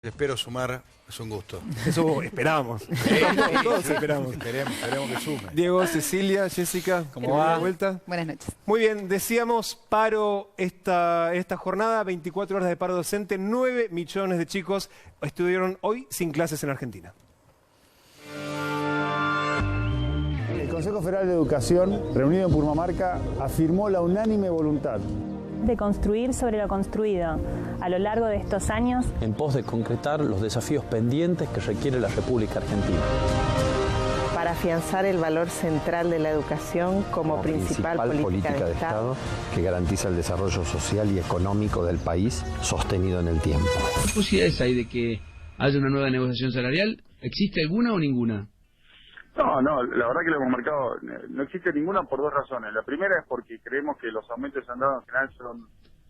Espero sumar, es un gusto. Eso esperamos. Todos esperamos. Esperemos que sume. Diego, Cecilia, Jessica, ¿cómo va? ¿De vuelta? Buenas noches. Muy bien, decíamos paro esta jornada, 24 horas de paro docente, 9 millones de chicos estuvieron hoy sin clases en Argentina. El Consejo Federal de Educación, reunido en Purmamarca, afirmó la unánime voluntad de construir sobre lo construido a lo largo de estos años en pos de concretar los desafíos pendientes que requiere la República Argentina. Para afianzar el valor central de la educación como principal política de Estado que garantiza el desarrollo social y económico del país sostenido en el tiempo. ¿Qué posibilidades hay de que haya una nueva negociación salarial? ¿Existe alguna o ninguna? No, la verdad que lo hemos marcado, no existe ninguna por dos razones. La primera es porque creemos que los aumentos han dado en general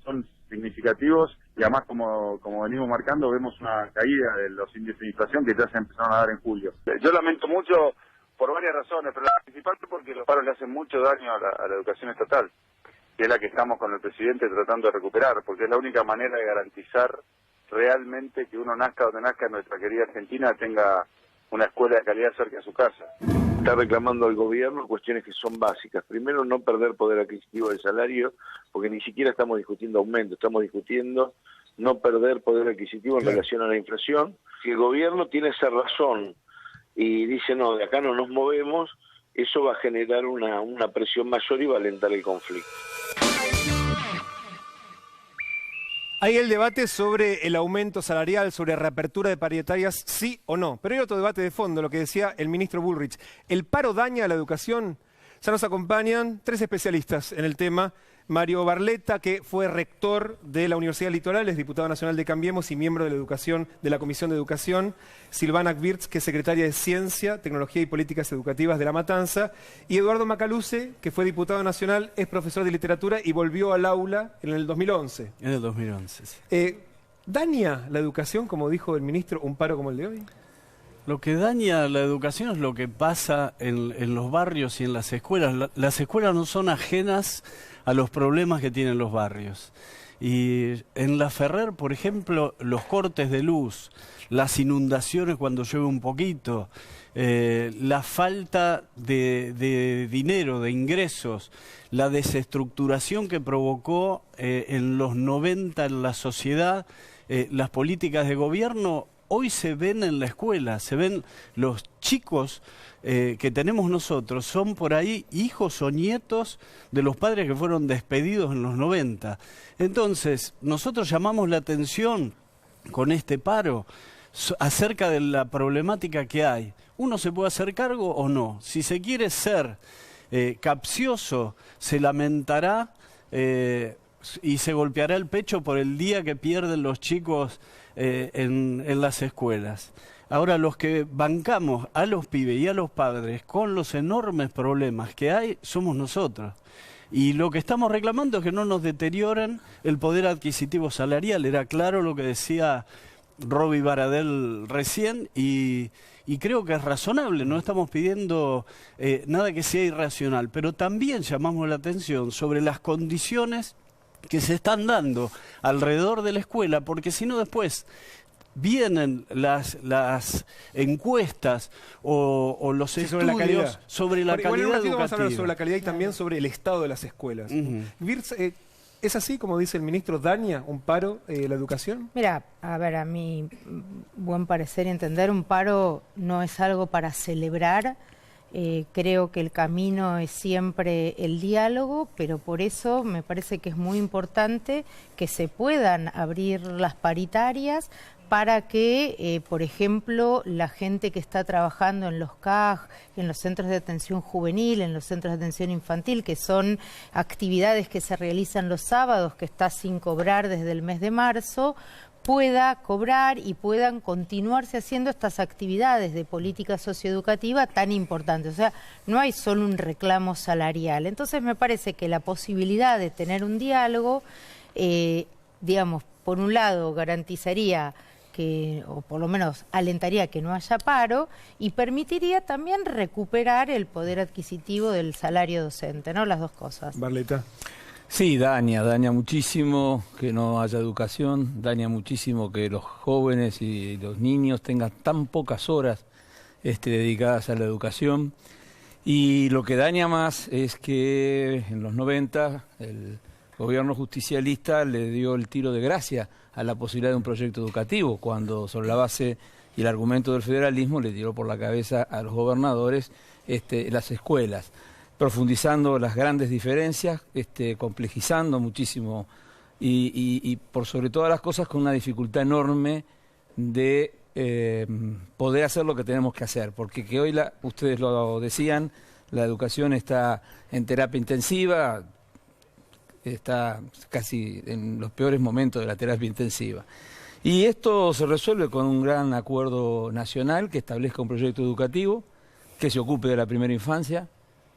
son significativos y además como venimos marcando vemos una caída de los índices de inflación que ya se empezaron a dar en julio. Yo lamento mucho por varias razones, pero la principal es porque los paros le hacen mucho daño a la educación estatal, que es la que estamos con el presidente tratando de recuperar, porque es la única manera de garantizar realmente que uno nazca donde nazca en nuestra querida Argentina tenga una escuela de calidad cerca de su casa. Está reclamando al gobierno cuestiones que son básicas. Primero, no perder poder adquisitivo del salario, porque ni siquiera estamos discutiendo aumento, estamos discutiendo no perder poder adquisitivo en relación a la inflación. Si el gobierno tiene esa razón y dice, no, de acá no nos movemos, eso va a generar una presión mayor y va a alentar el conflicto. Hay el debate sobre el aumento salarial, sobre reapertura de paritarias, sí o no. Pero hay otro debate de fondo, lo que decía el ministro Bullrich. ¿El paro daña a la educación? Ya nos acompañan tres especialistas en el tema. Mario Barletta, que fue rector de la Universidad Litoral, es diputado nacional de Cambiemos y miembro de la Comisión de Educación. Silvana Wirtz, que es secretaria de Ciencia, Tecnología y Políticas Educativas de La Matanza. Y Eduardo Macaluce, que fue diputado nacional, es profesor de literatura y volvió al aula en el 2011. En el 2011, sí. ¿Daña la educación, como dijo el ministro, un paro como el de hoy? Lo que daña la educación es lo que pasa en los barrios y en las escuelas. Las escuelas no son ajenas a los problemas que tienen los barrios. Y en La Ferrer, por ejemplo, los cortes de luz, las inundaciones cuando llueve un poquito, la falta de dinero, de ingresos, la desestructuración que provocó en los 90 en la sociedad, las políticas de gobierno, hoy se ven en la escuela, se ven los chicos que tenemos nosotros, son por ahí hijos o nietos de los padres que fueron despedidos en los 90. Entonces, nosotros llamamos la atención con este paro acerca de la problemática que hay. ¿Uno se puede hacer cargo o no? Si se quiere ser capcioso, se lamentará y se golpeará el pecho por el día que pierden los chicos en las escuelas. Ahora, los que bancamos a los pibes y a los padres con los enormes problemas que hay, somos nosotros. Y lo que estamos reclamando es que no nos deterioren el poder adquisitivo salarial. Era claro lo que decía Roby Baradel recién y creo que es razonable, no estamos pidiendo nada que sea irracional, pero también llamamos la atención sobre las condiciones que se están dando alrededor de la escuela, porque si no después vienen las encuestas o los estudios sobre la calidad educativa. Vamos a hablar sobre la calidad y también sobre el estado de las escuelas. Wirtz, ¿es así, como dice el ministro, daña un paro la educación? Mira, a ver, a mi buen parecer y entender, un paro no es algo para celebrar. Creo que el camino es siempre el diálogo, pero por eso me parece que es muy importante que se puedan abrir las paritarias para que, por ejemplo, la gente que está trabajando en los CAJ, en los centros de atención juvenil, en los centros de atención infantil, que son actividades que se realizan los sábados, que está sin cobrar desde el mes de marzo, pueda cobrar y puedan continuarse haciendo estas actividades de política socioeducativa tan importantes. O sea, no hay solo un reclamo salarial. Entonces me parece que la posibilidad de tener un diálogo, digamos, por un lado garantizaría o por lo menos alentaría que no haya paro y permitiría también recuperar el poder adquisitivo del salario docente, ¿no? Las dos cosas. Barletta. Sí, daña muchísimo que no haya educación, daña muchísimo que los jóvenes y los niños tengan tan pocas horas dedicadas a la educación. Y lo que daña más es que en los 90 el gobierno justicialista le dio el tiro de gracia a la posibilidad de un proyecto educativo, cuando sobre la base y el argumento del federalismo le tiró por la cabeza a los gobernadores las escuelas, profundizando las grandes diferencias, complejizando muchísimo y por sobre todas las cosas con una dificultad enorme de poder hacer lo que tenemos que hacer, porque que hoy, ustedes lo decían, la educación está en terapia intensiva, está casi en los peores momentos de la terapia intensiva. Y esto se resuelve con un gran acuerdo nacional que establezca un proyecto educativo que se ocupe de la primera infancia.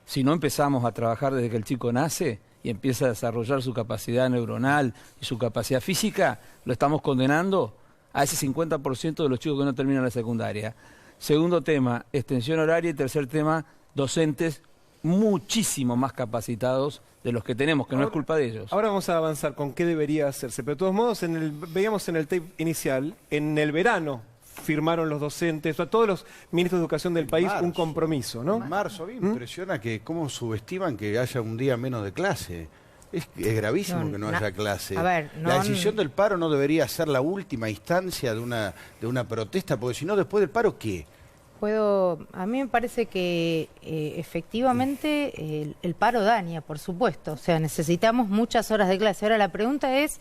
Si no empezamos a trabajar desde que el chico nace y empieza a desarrollar su capacidad neuronal y su capacidad física, lo estamos condenando a ese 50% de los chicos que no terminan la secundaria. Segundo tema, extensión horaria. Y tercer tema, docentes muchísimo más capacitados de los que tenemos, que no es culpa de ellos. Ahora vamos a avanzar con qué debería hacerse, pero de todos modos, veíamos en el tape inicial, en el verano firmaron los docentes, o sea, todos los ministros de educación del país, un compromiso, ¿no? En marzo, a mí me impresiona que cómo subestiman que haya un día menos de clase. Es gravísimo que no haya clase. La decisión del paro no debería ser la última instancia de una protesta, porque si no, después del paro, ¿qué? A mí me parece que efectivamente el paro daña, por supuesto. O sea, necesitamos muchas horas de clase. Ahora la pregunta es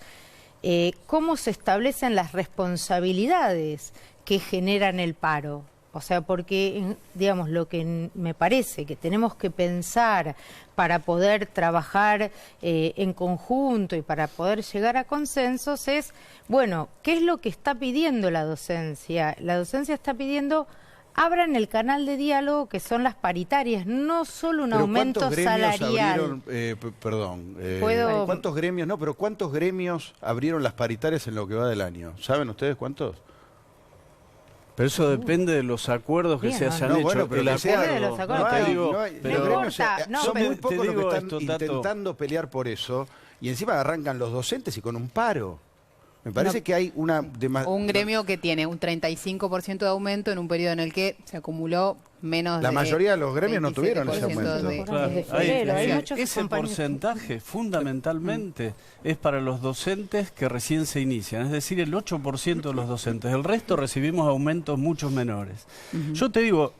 ¿cómo se establecen las responsabilidades que generan el paro? O sea, porque, digamos, lo que me parece que tenemos que pensar para poder trabajar en conjunto y para poder llegar a consensos es, bueno, ¿qué es lo que está pidiendo la docencia? La docencia está pidiendo abran el canal de diálogo que son las paritarias, no solo un aumento salarial. ¿Cuántos gremios? No, pero ¿cuántos gremios abrieron las paritarias en lo que va del año? ¿Saben ustedes cuántos? Pero eso depende de los acuerdos que se hayan hecho. Bueno, pero son muy pocos los que están intentando pelear por eso y encima arrancan los docentes y con un paro. Me parece que hay un gremio que tiene un 35% de aumento en un periodo en el que se acumuló menos La mayoría de los gremios no tuvieron ese aumento. Ese porcentaje fundamentalmente es para los docentes que recién se inician, es decir, el 8% de los docentes. El resto recibimos aumentos mucho menores. Yo te digo,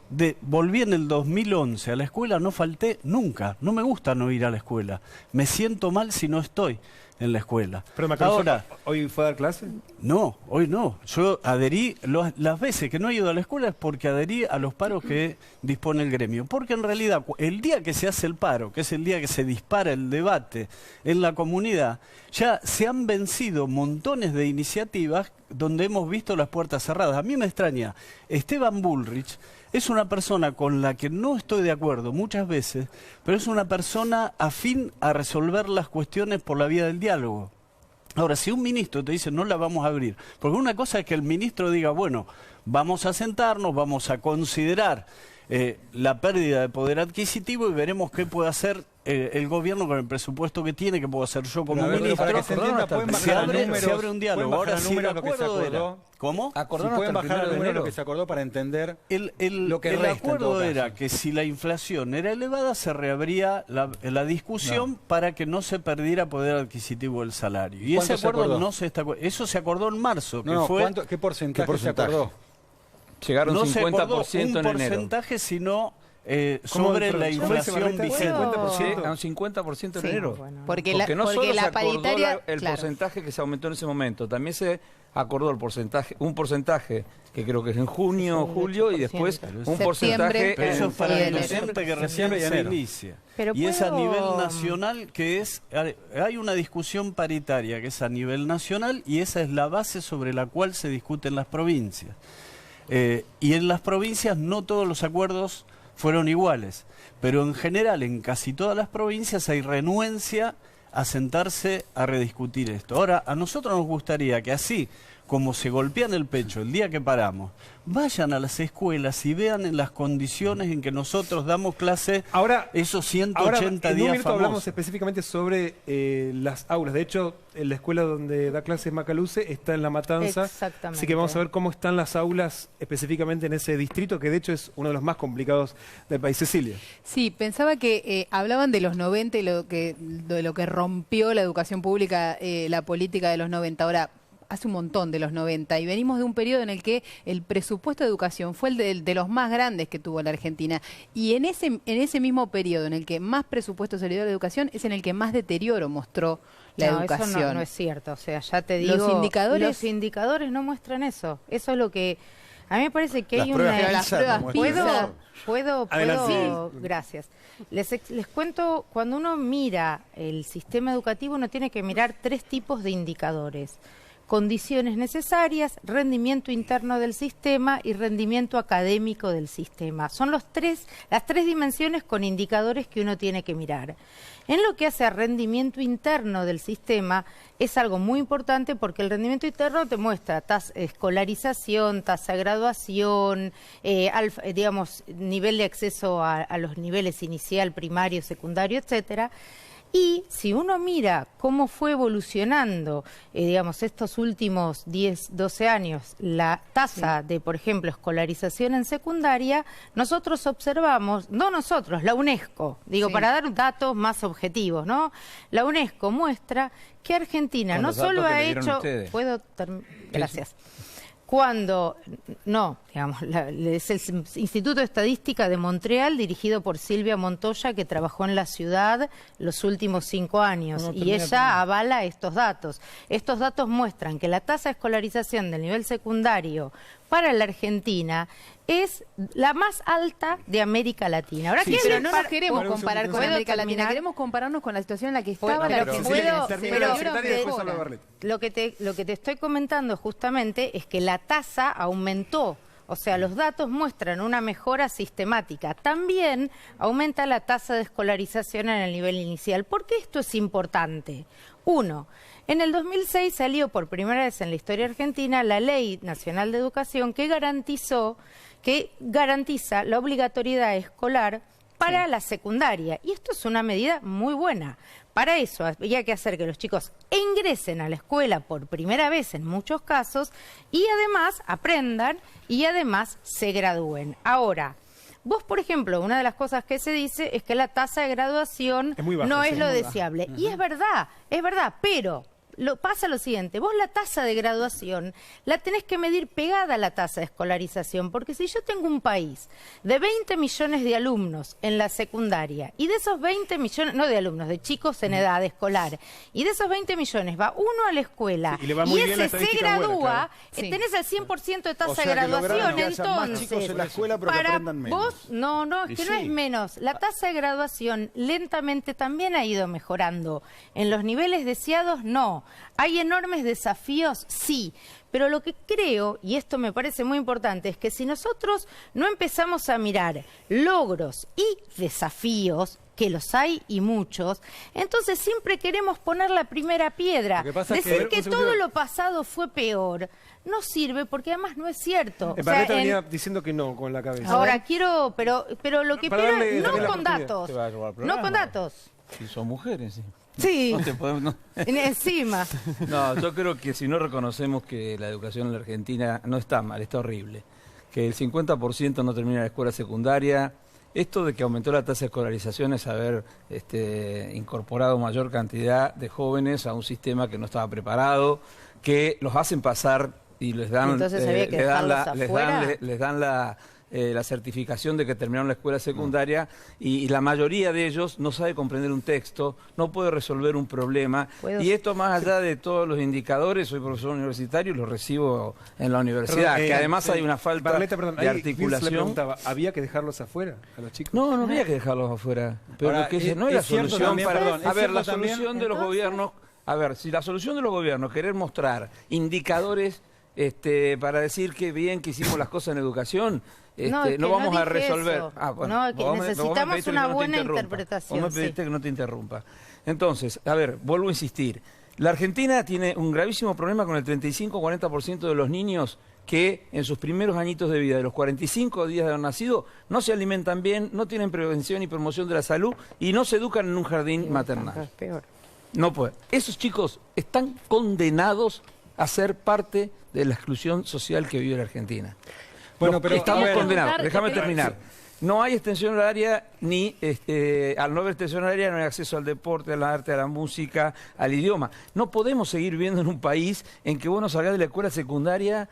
volví en el 2011 a la escuela, no falté nunca. No me gusta no ir a la escuela. Me siento mal si no estoy en la escuela. Pero ahora, ¿hoy fue a dar clase? No, hoy no. Yo adherí, las veces que no he ido a la escuela es porque adherí a los paros que dispone el gremio. Porque en realidad, el día que se hace el paro, que es el día que se dispara el debate en la comunidad, ya se han vencido montones de iniciativas donde hemos visto las puertas cerradas. A mí me extraña, Esteban Bullrich es una persona con la que no estoy de acuerdo muchas veces, pero es una persona afín a resolver las cuestiones por la vía del diálogo. Ahora, si un ministro te dice no la vamos a abrir, porque una cosa es que el ministro diga, bueno, vamos a sentarnos, vamos a considerar la pérdida de poder adquisitivo y veremos qué puede hacer el gobierno con el presupuesto que tiene, qué puedo hacer yo como ministro. Para que se entienda, se abre un diálogo. Ahora, si el acuerdo era... ¿Cómo? Si pueden bajar al número lo que se acordó para entender lo que resta. El acuerdo era que si la inflación era elevada, se reabría la discusión para que no se perdiera poder adquisitivo del salario. Y ese acuerdo no se está... Eso se acordó en marzo. ¿Qué porcentaje se acordó? Llegaron no 50% en enero. Un porcentaje, sino sobre la inflación vigente. A un 50% en enero. Bueno. Porque no solo se acordó el porcentaje que se aumentó en ese momento, también se acordó un porcentaje que creo que es en junio, julio, y después un porcentaje pero eso es para el docente que recién se inicia. Y es a nivel nacional, hay una discusión paritaria que es a nivel nacional y esa es la base sobre la cual se discuten las provincias. Y en las provincias no todos los acuerdos fueron iguales, pero en general en casi todas las provincias hay renuencia a sentarse a rediscutir esto. Ahora, a nosotros nos gustaría que así como se golpean el pecho el día que paramos, vayan a las escuelas y vean en las condiciones en que nosotros damos clase esos 180 días famosos. Hablamos específicamente sobre las aulas. De hecho, en la escuela donde da clases Macaluce está en La Matanza. Exactamente. Así que vamos a ver cómo están las aulas específicamente en ese distrito, que de hecho es uno de los más complicados del país. Cecilia. Sí, pensaba que hablaban de los 90 y de lo que rompió la educación pública, la política de los 90. Ahora, hace un montón de los 90 y venimos de un periodo en el que el presupuesto de educación fue el de los más grandes que tuvo la Argentina, y en ese mismo periodo en el que más presupuesto se le dio a la educación es en el que más deterioro mostró la educación. Eso no es cierto, o sea, ya te digo, los indicadores no muestran eso. Eso es lo que a mí me parece que hay una... Las pruebas ¿Puedo? Gracias. Les cuento, cuando uno mira el sistema educativo, uno tiene que mirar 3 tipos de indicadores: condiciones necesarias, rendimiento interno del sistema y rendimiento académico del sistema. Son las tres dimensiones con indicadores que uno tiene que mirar. En lo que hace a rendimiento interno del sistema, es algo muy importante porque el rendimiento interno te muestra escolarización, tasa de graduación, digamos, nivel de acceso a los niveles inicial, primario, secundario, etcétera. Y si uno mira cómo fue evolucionando, digamos, estos últimos 10, 12 años, la tasa de, por ejemplo, escolarización en secundaria, nosotros observamos, no nosotros, la UNESCO, para dar datos más objetivos, ¿no? La UNESCO muestra que Argentina no solo ha hecho... Gracias. Es el Instituto de Estadística de Montreal, dirigido por Silvia Montoya, que trabajó en la ciudad los últimos 5 años, y ella avala estos datos. Estos datos muestran que la tasa de escolarización del nivel secundario para la Argentina es la más alta de América Latina. Ahora, pero no nos queremos comparar con América Latina, queremos compararnos con la situación en la que estaba la Argentina. Lo que te estoy comentando justamente es que la tasa aumentó. O sea, los datos muestran una mejora sistemática. También aumenta la tasa de escolarización en el nivel inicial. ¿Por qué esto es importante? 1. En el 2006 salió por primera vez en la historia argentina la Ley Nacional de Educación que garantiza la obligatoriedad escolar para la secundaria. Y esto es una medida muy buena. Para eso había que hacer que los chicos ingresen a la escuela por primera vez en muchos casos y además aprendan y además se gradúen. Ahora, vos, por ejemplo, una de las cosas que se dice es que la tasa de graduación no es lo deseable. Y es verdad, pero... pasa lo siguiente, vos la tasa de graduación la tenés que medir pegada a la tasa de escolarización, porque si yo tengo un país de 20 millones de alumnos en la secundaria, y de esos 20 millones, no de alumnos, de chicos en edad escolar, y de esos 20 millones va uno a la escuela, y ese se gradúa, tenés el 100% de tasa de graduación, entonces, en la escuela, pero para vos, es que no es menos, la tasa de graduación lentamente también ha ido mejorando, en los niveles deseados no. ¿Hay enormes desafíos? Sí, pero lo que creo, y esto me parece muy importante, es que si nosotros no empezamos a mirar logros y desafíos, que los hay y muchos, entonces siempre queremos poner la primera piedra. Decir que todo lo pasado fue peor no sirve porque además no es cierto. Barleta venía diciendo que no con la cabeza. Ahora quiero, pero lo que quiero es no con datos, no con datos. Si son mujeres, sí. Sí, no. Encima. No, yo creo que si no reconocemos que la educación en la Argentina no está mal, está horrible, que el 50% no termina la escuela secundaria, esto de que aumentó la tasa de escolarización es haber incorporado mayor cantidad de jóvenes a un sistema que no estaba preparado, que los hacen pasar y les dan la certificación de que terminaron la escuela secundaria y la mayoría de ellos no sabe comprender un texto, no puede resolver un problema. Y esto más allá de todos los indicadores, soy profesor universitario y lo recibo en la universidad, que además hay una falta de articulación. Le preguntaba, ¿había que dejarlos afuera a los chicos? No había que dejarlos afuera. Pero ahora, no es la solución la solución de los gobiernos, si la solución de los gobiernos es querer mostrar indicadores para decir que bien que hicimos las cosas en educación, no vamos a resolver. Necesitamos una buena interpretación. Vos me pediste que no te interrumpa. Entonces, vuelvo a insistir. La Argentina tiene un gravísimo problema con el 35-40% de los niños que en sus primeros añitos de vida, de los 45 días de haber nacido, no se alimentan bien, no tienen prevención y promoción de la salud y no se educan en un jardín maternal. Peor. No puede. Esos chicos están condenados a ser parte de la exclusión social que vive la Argentina. Bueno, pero estamos condenados. Déjame terminar. No hay extensión horaria, ni al no haber extensión horaria no hay acceso al deporte, al arte, a la música, al idioma. No podemos seguir viviendo en un país en que vos no salgás de la escuela secundaria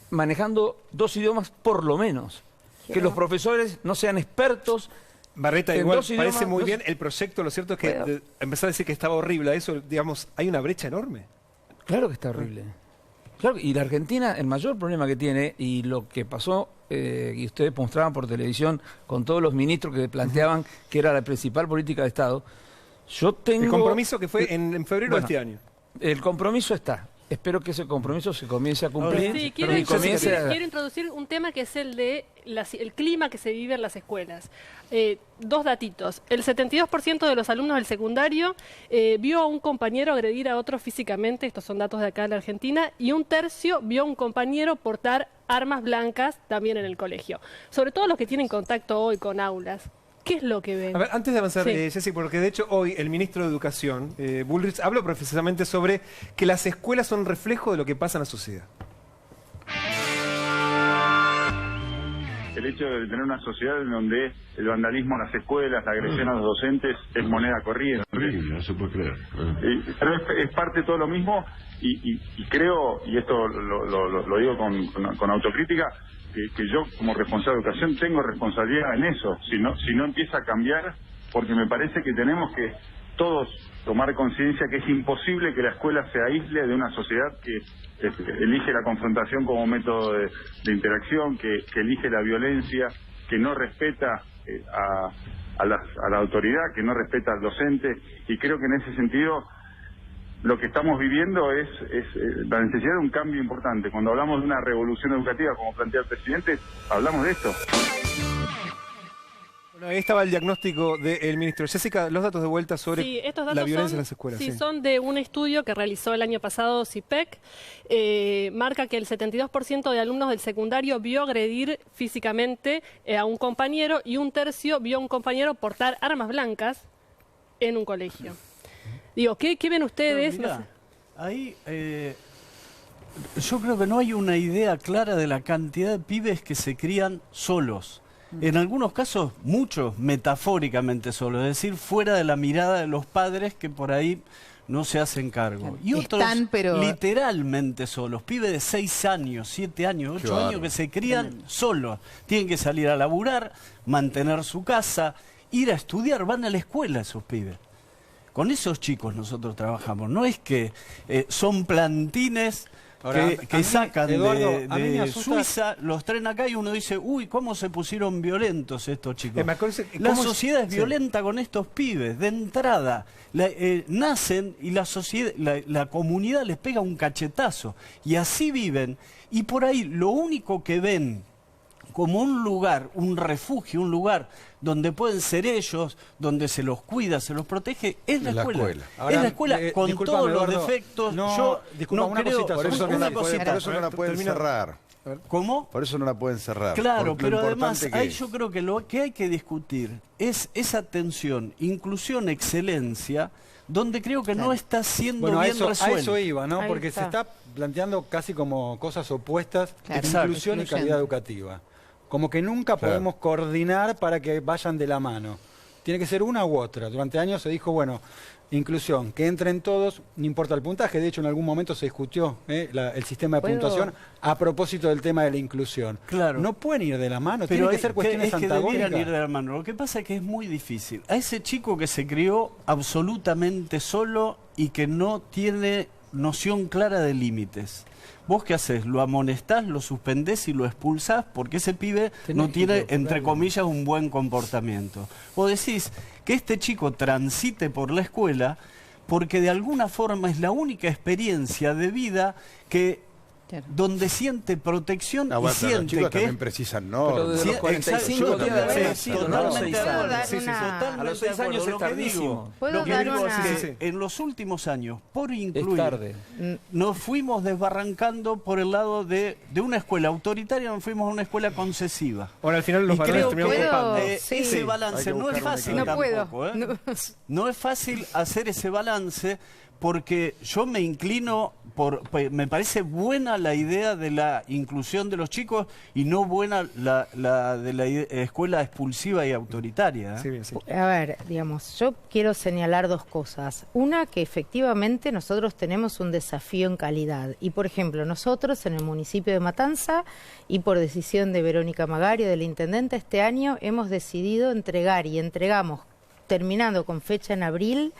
manejando 2 idiomas por lo menos. Que los profesores no sean expertos. Barreta, igual parece muy bien el proyecto, lo cierto es que empezar a decir que estaba horrible, eso, digamos, hay una brecha enorme. Claro que está horrible. Claro, y la Argentina, el mayor problema que tiene, y lo que pasó, y ustedes mostraban por televisión con todos los ministros que planteaban que era la principal política de Estado, yo tengo... El compromiso que fue en febrero de este año. El compromiso está. Espero que ese compromiso se comience a cumplir. Sí, quiero introducir un tema que es el de el clima que se vive en las escuelas. 2 datitos. El 72% de los alumnos del secundario vio a un compañero agredir a otro físicamente, estos son datos de acá de la Argentina, y 1/3 vio a un compañero portar armas blancas también en el colegio. Sobre todo los que tienen contacto hoy con aulas. ¿Qué es lo que ven? A ver, antes de avanzar, Jessy, porque de hecho hoy el ministro de Educación, Bullrich, habló precisamente sobre que las escuelas son reflejo de lo que pasa en la sociedad. El hecho de tener una sociedad en donde el vandalismo en las escuelas, la agresión a los docentes es moneda corriente. No se puede creer. Pero es parte de todo lo mismo y creo, y esto lo digo con autocrítica, que yo como responsable de educación tengo responsabilidad en eso, si no empieza a cambiar, porque me parece que tenemos que todos tomar conciencia que es imposible que la escuela se aísle de una sociedad que elige la confrontación como método de interacción, que elige la violencia, que no respeta a la autoridad, que no respeta al docente, y creo que en ese sentido lo que estamos viviendo es la necesidad de un cambio importante. Cuando hablamos de una revolución educativa, como plantea el presidente, hablamos de esto. Bueno, ahí estaba el diagnóstico del ministro. Jessica, los datos de vuelta sobre la violencia en las escuelas. Sí, son de un estudio que realizó el año pasado CIPEC. Marca que el 72% de alumnos del secundario vio agredir físicamente a un compañero y 1/3 vio a un compañero portar armas blancas en un colegio. Digo, ¿qué ven ustedes? Mirá, no sé. Ahí yo creo que no hay una idea clara de la cantidad de pibes que se crían solos. En algunos casos, muchos metafóricamente solos, es decir, fuera de la mirada de los padres que por ahí no se hacen cargo. Y otros literalmente solos, pibes de 6 años, 7 años, 8 años que se crían solos. Tienen que salir a laburar, mantener su casa, ir a estudiar, van a la escuela esos pibes. Con esos chicos nosotros trabajamos, no es que son plantines que sacan de Suiza, los traen acá y uno dice, uy, ¿cómo se pusieron violentos estos chicos? La sociedad es violenta con estos pibes, de entrada. Nacen y la comunidad les pega un cachetazo y así viven, y por ahí lo único que ven como un lugar, un refugio, un lugar donde pueden ser ellos, donde se los cuida, se los protege, es la escuela. Ahora, es la escuela con todos los defectos. Yo no creo... Por eso no la pueden cerrar. ¿Cómo? Por eso no la pueden cerrar. Claro, pero además ahí yo creo que lo que hay que discutir es esa tensión, inclusión, excelencia, donde creo que no está siendo bien resuelto. A eso iba, ¿no? Porque se está planteando casi como cosas opuestas, inclusión y calidad educativa. Como que nunca podemos coordinar para que vayan de la mano. Tiene que ser una u otra. Durante años se dijo, bueno, inclusión, que entren todos, no importa el puntaje. De hecho, en algún momento se discutió el sistema de puntuación a propósito del tema de la inclusión. Claro. No pueden ir de la mano, tienen que ser cuestiones antagónicas. Ir de la mano. Lo que pasa es que es muy difícil. A ese chico que se crió absolutamente solo y que no tiene noción clara de límites. ¿Vos qué haces? ¿Lo amonestás, lo suspendés y lo expulsás? Porque ese pibe no tiene, entre comillas, un buen comportamiento. Vos decís que este chico transite por la escuela porque de alguna forma es la única experiencia de vida que donde siente protección y siente los chicos que también precisan normas. Pero desde los 45 totalmente a los 6 años es tardísimo. Lo que digo es que en los últimos años, por incluir, nos fuimos desbarrancando por el lado de una escuela autoritaria, nos fuimos a una escuela concesiva. Ahora al final los varones terminaron ocupando. Ese balance no es fácil tampoco. No es fácil hacer ese balance, porque yo me inclino me parece buena la idea de la inclusión de los chicos y no buena la de la escuela expulsiva y autoritaria. Sí, sí. A ver, digamos, yo quiero señalar dos cosas. Una, que efectivamente nosotros tenemos un desafío en calidad. Y, por ejemplo, nosotros en el municipio de Matanza, y por decisión de Verónica Magario, del intendente, este año hemos decidido entregar y entregamos, terminando con fecha en abril,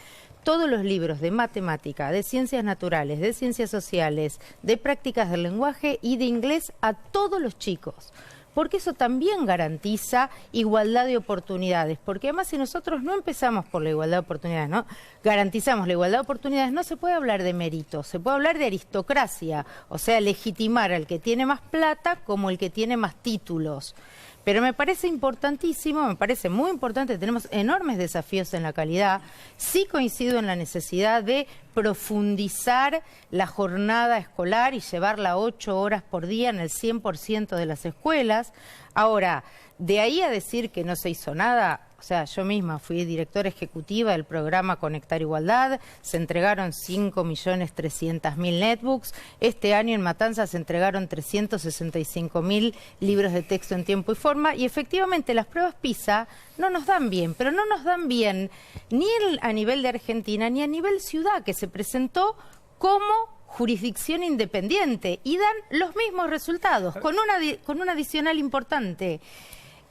todos los libros de matemática, de ciencias naturales, de ciencias sociales, de prácticas del lenguaje y de inglés a todos los chicos. Porque eso también garantiza igualdad de oportunidades. Porque además, si nosotros no empezamos por la igualdad de oportunidades, ¿no? Garantizamos la igualdad de oportunidades, no se puede hablar de méritos, se puede hablar de aristocracia. O sea, legitimar al que tiene más plata como el que tiene más títulos. Pero me parece importantísimo, me parece muy importante, tenemos enormes desafíos en la calidad. Sí coincido en la necesidad de profundizar la jornada escolar y llevarla 8 horas por día en el 100% de las escuelas. Ahora, de ahí a decir que no se hizo nada, o sea, yo misma fui directora ejecutiva del programa Conectar Igualdad, se entregaron 5.300.000 netbooks, este año en Matanzas se entregaron 365.000 libros de texto en tiempo y forma, y efectivamente las pruebas PISA no nos dan bien, pero no nos dan bien ni a nivel de Argentina ni a nivel ciudad, que se presentó como jurisdicción independiente, y dan los mismos resultados, con un adicional importante.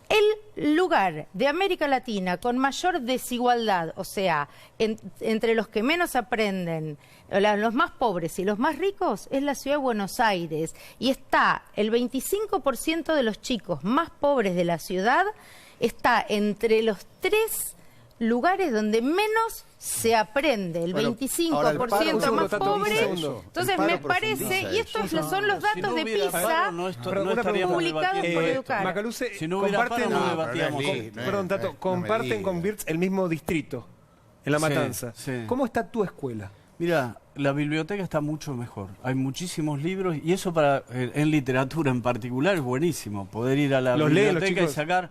El lugar de América Latina con mayor desigualdad, o sea, entre los que menos aprenden, los más pobres y los más ricos, es la ciudad de Buenos Aires. Y está el 25% de los chicos más pobres de la ciudad, está entre los 3 lugares donde menos se aprende, el 25% más pobre. Entonces me parece, y estos son los datos de PISA publicados por Educar. Macaluce, si no comparten con Birtz el mismo distrito, en La Matanza. Sí. ¿Cómo está tu escuela? Mira, la biblioteca está mucho mejor. Hay muchísimos libros, y eso en literatura en particular es buenísimo. Poder ir a la biblioteca y sacar...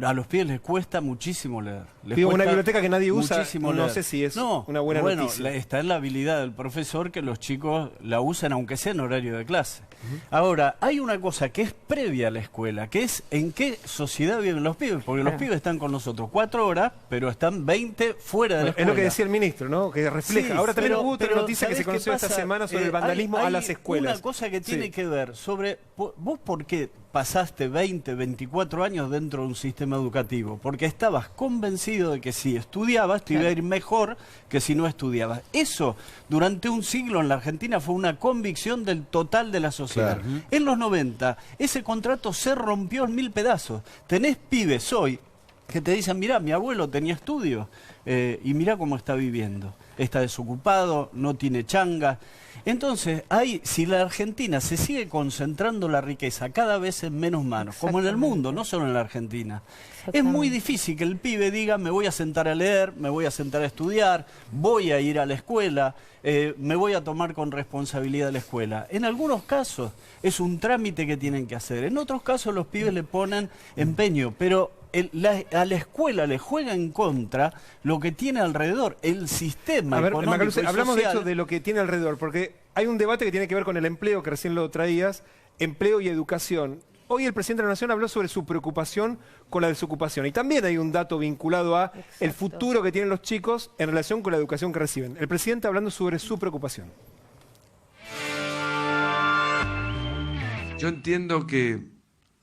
A los pibes les cuesta muchísimo leer. Digo, una biblioteca que nadie usa, no sé si es una buena noticia. Está en la habilidad del profesor que los chicos la usen, aunque sea en horario de clase. Ahora, hay una cosa que es previa a la escuela, que es en qué sociedad viven los pibes, porque los pibes están con nosotros 4 horas, pero están 20 fuera de la escuela. Es lo que decía el ministro, ¿no? Que refleja. Sí, ahora también hubo otra noticia que se conoció esta semana sobre el vandalismo a las escuelas. Una cosa que tiene que ver sobre... ¿Vos por qué pasaste 20, 24 años dentro de un sistema educativo? Porque estabas convencido de que si estudiabas te iba a ir mejor que si no estudiabas. Eso, durante un siglo en la Argentina, fue una convicción del total de la sociedad. Claro. En los 90, ese contrato se rompió en 1000 pedazos. Tenés pibes hoy que te dicen, mirá, mi abuelo tenía estudios y mirá cómo está viviendo. Está desocupado, no tiene changa. Entonces, si la Argentina se sigue concentrando la riqueza cada vez en menos manos, como en el mundo, no solo en la Argentina, es muy difícil que el pibe diga, me voy a sentar a leer, me voy a sentar a estudiar, voy a ir a la escuela, me voy a tomar con responsabilidad la escuela. En algunos casos es un trámite que tienen que hacer, en otros casos los pibes le ponen empeño, pero... a la escuela le juega en contra lo que tiene alrededor, el sistema económico Macaluce, y hablamos social. de hecho de lo que tiene alrededor, porque hay un debate que tiene que ver con el empleo, que recién lo traías, empleo y educación. Hoy el presidente de la Nación habló sobre su preocupación con la desocupación, y también hay un dato vinculado a el futuro que tienen los chicos en relación con la educación que reciben. El presidente hablando sobre su preocupación. Yo entiendo que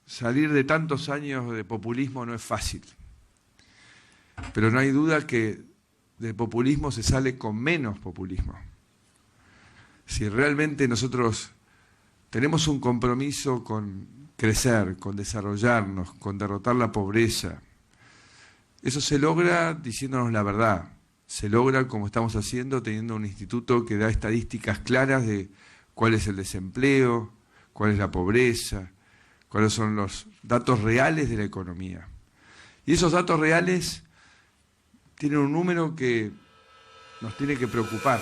salir de tantos años de populismo no es fácil, pero no hay duda que de populismo se sale con menos populismo. Si realmente nosotros tenemos un compromiso con crecer, con desarrollarnos, con derrotar la pobreza, eso se logra diciéndonos la verdad, se logra como estamos haciendo, teniendo un instituto que da estadísticas claras de cuál es el desempleo, cuál es la pobreza, cuáles son los datos reales de la economía. Y esos datos reales tienen un número que nos tiene que preocupar.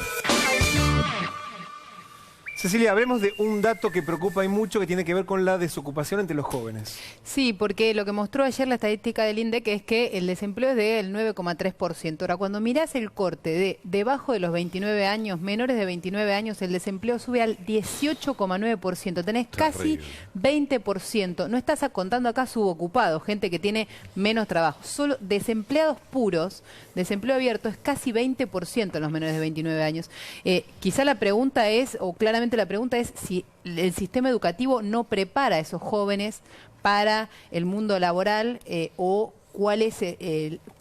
Cecilia, hablemos de un dato que preocupa y mucho, que tiene que ver con la desocupación entre los jóvenes. Sí, porque lo que mostró ayer la estadística del INDEC es que el desempleo es del 9,3%. Ahora, cuando mirás el corte de debajo de los 29 años, menores de 29 años, el desempleo sube al 18,9%. Tenés casi 20%. No estás contando acá subocupados, gente que tiene menos trabajo. Solo desempleados puros, desempleo abierto, es casi 20% en los menores de 29 años. Quizá la pregunta es, o claramente la pregunta es si el sistema educativo no prepara a esos jóvenes para el mundo laboral o cuál es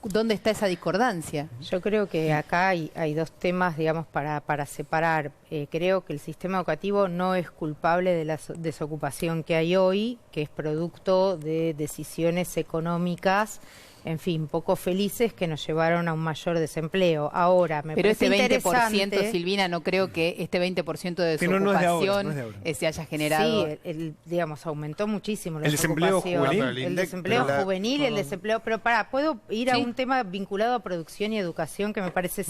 dónde está esa discordancia. Yo creo que acá hay dos temas, digamos, para separar. Creo que el sistema educativo no es culpable de la desocupación que hay hoy, que es producto de decisiones económicas, en fin, poco felices, que nos llevaron a un mayor desempleo. Ahora, pero ese 20%, Silvina, no creo que este 20% de desocupación se haya generado. Sí, digamos, aumentó muchísimo la ¿El desempleo juvenil? El desempleo juvenil, el desempleo... Pero ¿puedo ir a un tema vinculado a producción y educación que me parece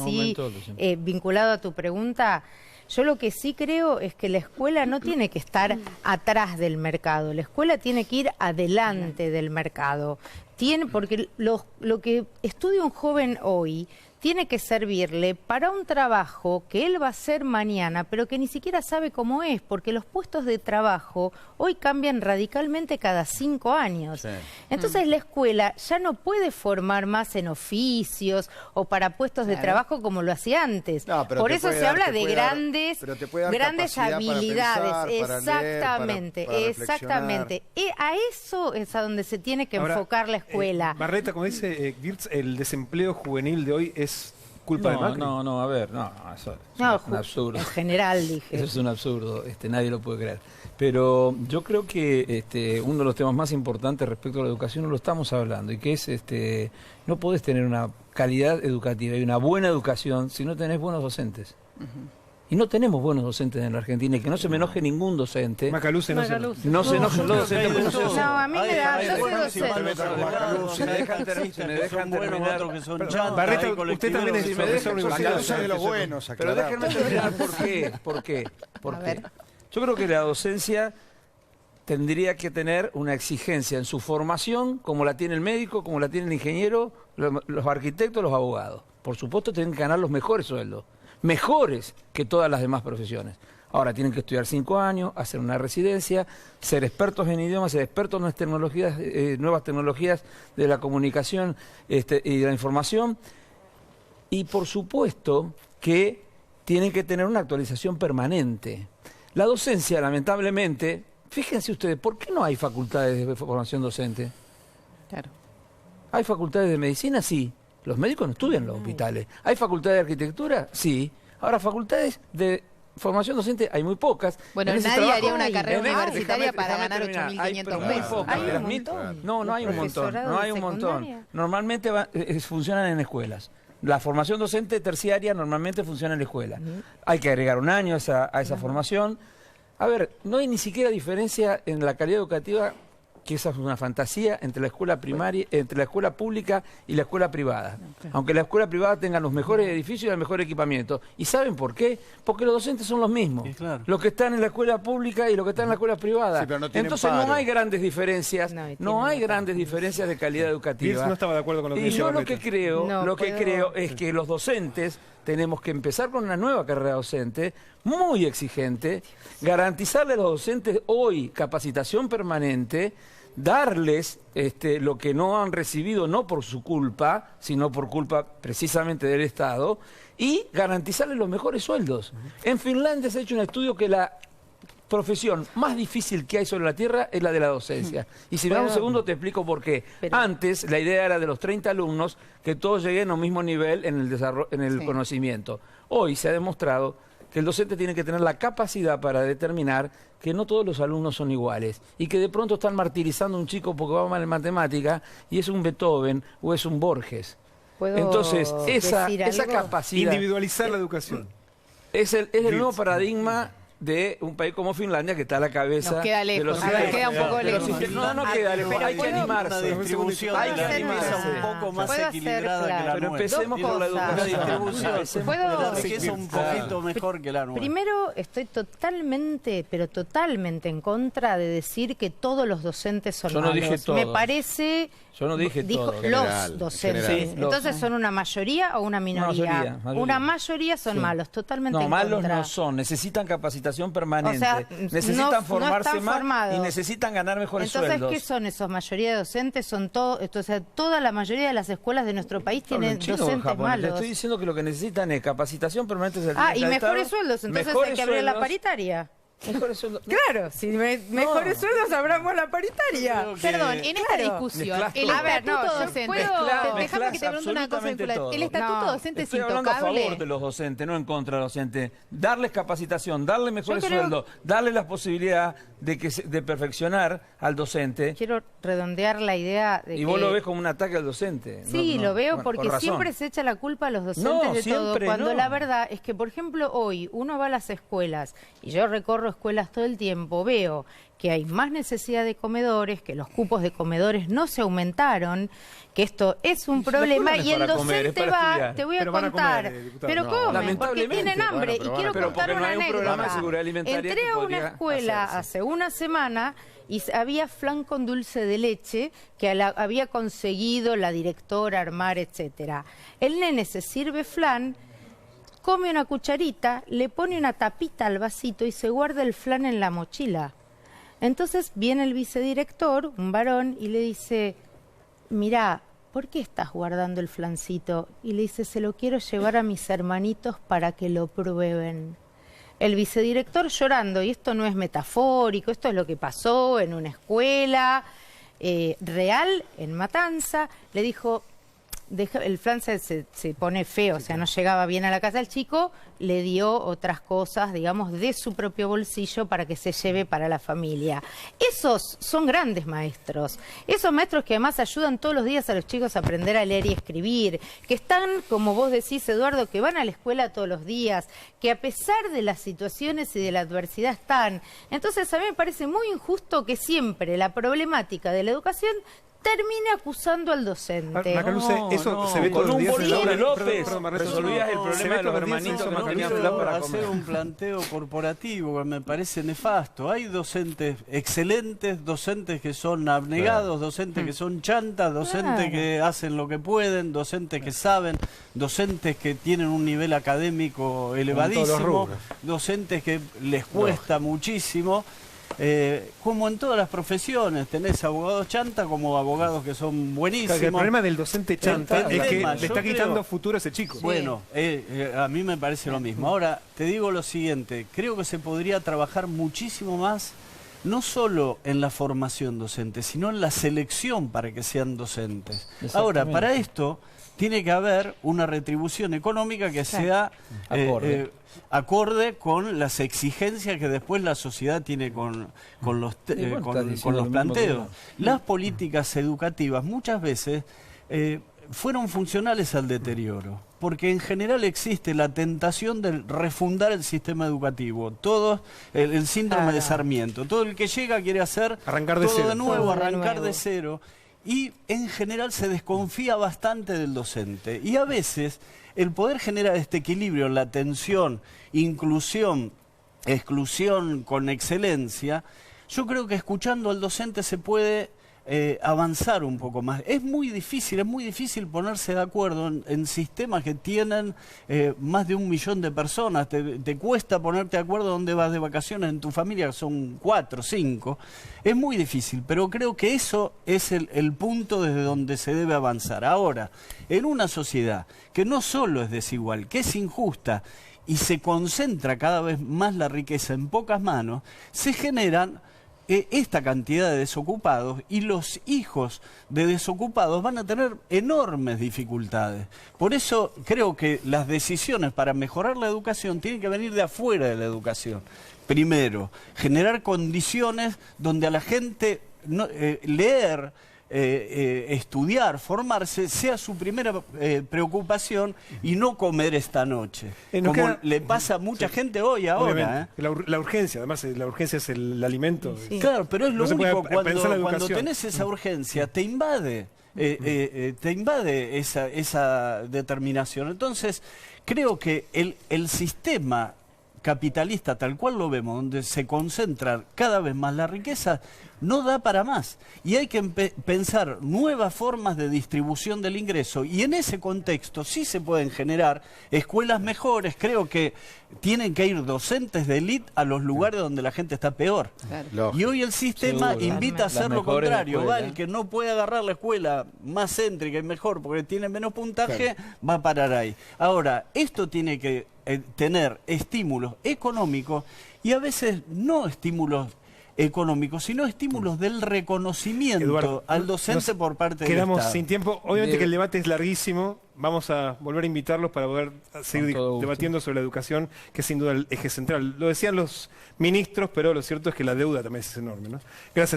vinculado a tu pregunta? Yo lo que sí creo es que la escuela no tiene que estar atrás del mercado, la escuela tiene que ir adelante del mercado. Porque lo que estudia un joven hoy tiene que servirle para un trabajo que él va a hacer mañana, pero que ni siquiera sabe cómo es, porque los puestos de trabajo hoy cambian radicalmente cada 5 años. Sí. Entonces la escuela ya no puede formar más en oficios o para puestos de trabajo como lo hacía antes. No, por eso se habla de grandes habilidades. Exactamente. Y a eso es a donde se tiene que enfocar la escuela. Barreta, como dice Wirtz, el desempleo juvenil de hoy es culpa de Macri. No, a ver, eso es un absurdo. En general, dije. Eso es un absurdo, nadie lo puede creer. Pero yo creo que uno de los temas más importantes respecto a la educación no lo estamos hablando, y que es, no podés tener una calidad educativa y una buena educación si no tenés buenos docentes. Y no tenemos buenos docentes en la Argentina, y que no se me enoje ningún docente. Macaluce no se enojen los docentes. No, a mí me da, yo soy docente. Me dejan terminar. Barreta, usted también es profesor universitario. De los buenos, pero déjenme terminar. ¿Por qué? Yo creo que la docencia tendría que tener una exigencia en su formación, como la tiene el médico, como la tiene el ingeniero, los arquitectos, los abogados. Por supuesto, tienen que ganar los mejores sueldos, mejores que todas las demás profesiones. Ahora tienen que estudiar 5 años, hacer una residencia, ser expertos en idiomas, ser expertos en las tecnologías, nuevas tecnologías de la comunicación y de la información. Y por supuesto que tienen que tener una actualización permanente. La docencia, lamentablemente, fíjense ustedes, ¿por qué no hay facultades de formación docente? Claro. ¿Hay facultades de medicina? Sí. Los médicos no estudian en los hospitales. ¿Hay facultades de arquitectura? Sí. Ahora, facultades de formación docente hay muy pocas. Bueno, nadie haría una carrera universitaria para ganar 8.500 pesos. Hay un montón. No hay un montón. No hay un montón. Normalmente funcionan en escuelas. La formación docente terciaria normalmente funciona en la escuela. Hay que agregar un año a esa formación. A ver, no hay ni siquiera diferencia en la calidad educativa, que esa es una fantasía, entre la escuela primaria, entre la escuela pública y la escuela privada. Aunque la escuela privada tenga los mejores edificios y el mejor equipamiento. ¿Y saben por qué? Porque los docentes son los mismos. Claro. Los que están en la escuela pública y los que están en la escuela privada. Sí, entonces no hay grandes diferencias, no hay grandes diferencias de calidad educativa. No estaba de acuerdo con lo que y yo lo que creo es que los docentes tenemos que empezar con una nueva carrera docente, muy exigente, garantizarle a los docentes hoy capacitación permanente, darles lo que no han recibido, no por su culpa, sino por culpa precisamente del Estado, y garantizarles los mejores sueldos. En Finlandia se ha hecho un estudio que la profesión más difícil que hay sobre la Tierra es la de la docencia. Y si me das un segundo te explico por qué. Antes la idea era de los 30 alumnos que todos lleguen al mismo nivel en el desarrollo, en el conocimiento. Hoy se ha demostrado que el docente tiene que tener la capacidad para determinar que no todos los alumnos son iguales y que de pronto están martirizando a un chico porque va mal en matemática y es un Beethoven o es un Borges. Entonces, esa capacidad... Individualizar la educación. Es el nuevo paradigma de un país como Finlandia, que está a la cabeza. Nos queda lejos, de los queda un poco lejos. No queda lejos, hay que animarse. Una distribución de la riqueza un poco más equilibrada que la nuestra. Pero empecemos por la educación. La riqueza un poquito mejor que la nuestra. Primero, estoy totalmente, pero totalmente en contra de decir que todos los docentes son malos. Yo no dije todos. Me parece... Yo no dije todo. Los docentes. Sí, entonces, ¿son una mayoría o una minoría? Una mayoría son malos, totalmente en contra. No, malos no son. Necesitan capacitación permanente. O sea, necesitan formarse más y necesitan ganar mejores sueldos. Entonces, ¿qué son esos mayoría de docentes? Son toda la mayoría de las escuelas de nuestro país tienen docentes malos. Le estoy diciendo que lo que necesitan es capacitación permanente. Y mejores sueldos. Entonces hay que abrir la paritaria. Mejores sueldos. Claro, si mejores sueldos abramos la paritaria. Perdón, en esta discusión, el estatuto docente. Déjame que te pregunte una cosa vinculada. El estatuto docente es intocable. Estoy hablando a favor de los docentes, no en contra de los docentes. Darles capacitación, darles mejores sueldos, darles la posibilidad de perfeccionar al docente. Quiero redondear la idea de y vos lo ves como un ataque al docente. Sí, lo veo porque siempre se echa la culpa a los docentes de todo. Cuando la verdad es que, por ejemplo, hoy uno va a las escuelas y yo recorro escuelas todo el tiempo, veo que hay más necesidad de comedores, que los cupos de comedores no se aumentaron, que esto es un problema y el docente va, te voy a contar, pero comen porque tienen hambre y quiero contar una anécdota. Entré a una escuela hace una semana y había flan con dulce de leche que había conseguido la directora armar, etcétera. El nene se sirve flan, come una cucharita, le pone una tapita al vasito y se guarda el flan en la mochila. Entonces viene el vicedirector, un varón, y le dice, mirá, ¿por qué estás guardando el flancito? Y le dice, se lo quiero llevar a mis hermanitos para que lo prueben. El vicedirector llorando, y esto no es metafórico, esto es lo que pasó en una escuela real, en Matanza, le dijo... el flan se pone feo, o sea, no llegaba bien a la casa del chico, le dio otras cosas, digamos, de su propio bolsillo para que se lleve para la familia. Esos son grandes maestros, esos maestros que además ayudan todos los días a los chicos a aprender a leer y escribir, que están, como vos decís, Eduardo, que van a la escuela todos los días, que a pesar de las situaciones y de la adversidad están. Entonces, a mí me parece muy injusto que siempre la problemática de la educación termine acusando al docente. Se ve con un bolillo de López. Resolvías el problema de los hermanitos que no tenían plan para comer. Hacer un planteo corporativo que me parece nefasto. Hay docentes excelentes, docentes que son abnegados, docentes que son chantas, docentes que hacen lo que pueden, docentes que saben, docentes que tienen un nivel académico elevadísimo, docentes que les cuesta muchísimo. Como en todas las profesiones, tenés abogados chanta como abogados que son buenísimos. Claro, el problema del docente chanta es que le está quitando futuro a ese chico. Bueno, a mí me parece lo mismo. Ahora, te digo lo siguiente, creo que se podría trabajar muchísimo más, no solo en la formación docente, sino en la selección para que sean docentes. Ahora, para esto tiene que haber una retribución económica que sea acorde con las exigencias que después la sociedad tiene con los planteos. Las políticas educativas muchas veces fueron funcionales al deterioro, porque en general existe la tentación de refundar el sistema educativo. Todo el síndrome de Sarmiento. Todo el que llega quiere hacer arrancar de cero. De nuevo, arrancar de cero. Y en general se desconfía bastante del docente. Y a veces el poder generar este equilibrio en la atención, inclusión, exclusión con excelencia, yo creo que escuchando al docente se puede avanzar un poco más. Es muy difícil ponerse de acuerdo en sistemas que tienen más de 1 millón de personas. Te cuesta ponerte de acuerdo dónde vas de vacaciones en tu familia, son 4, 5. Es muy difícil, pero creo que eso es el punto desde donde se debe avanzar. Ahora, en una sociedad que no solo es desigual, que es injusta y se concentra cada vez más la riqueza en pocas manos, se generan esta cantidad de desocupados, y los hijos de desocupados van a tener enormes dificultades. Por eso creo que las decisiones para mejorar la educación tienen que venir de afuera de la educación. Primero, generar condiciones donde a la gente leer, estudiar, formarse, sea su primera preocupación y no comer esta noche. Como le pasa a mucha gente hoy, ahora. La urgencia, además la urgencia es el alimento. Sí. Claro, pero es lo único, cuando tenés esa urgencia, te invade. Te invade esa determinación. Entonces, creo que el sistema capitalista, tal cual lo vemos, donde se concentra cada vez más la riqueza, no da para más. Y hay que pensar nuevas formas de distribución del ingreso. Y en ese contexto sí se pueden generar escuelas mejores. Creo que tienen que ir docentes de élite a los lugares donde la gente está peor. Claro. Y hoy el sistema invita a hacer lo contrario. Va, el que no puede agarrar la escuela más céntrica y mejor porque tiene menos puntaje, va a parar ahí. Ahora, esto tiene que tener estímulos económicos y a veces no estímulos económicos, sino estímulos del reconocimiento, Eduardo, al docente por parte del Estado. Quedamos sin tiempo. Obviamente que el debate es larguísimo. Vamos a volver a invitarlos para poder seguir debatiendo sobre la educación, que es sin duda el eje central. Lo decían los ministros, pero lo cierto es que la deuda también es enorme, ¿no? Gracias.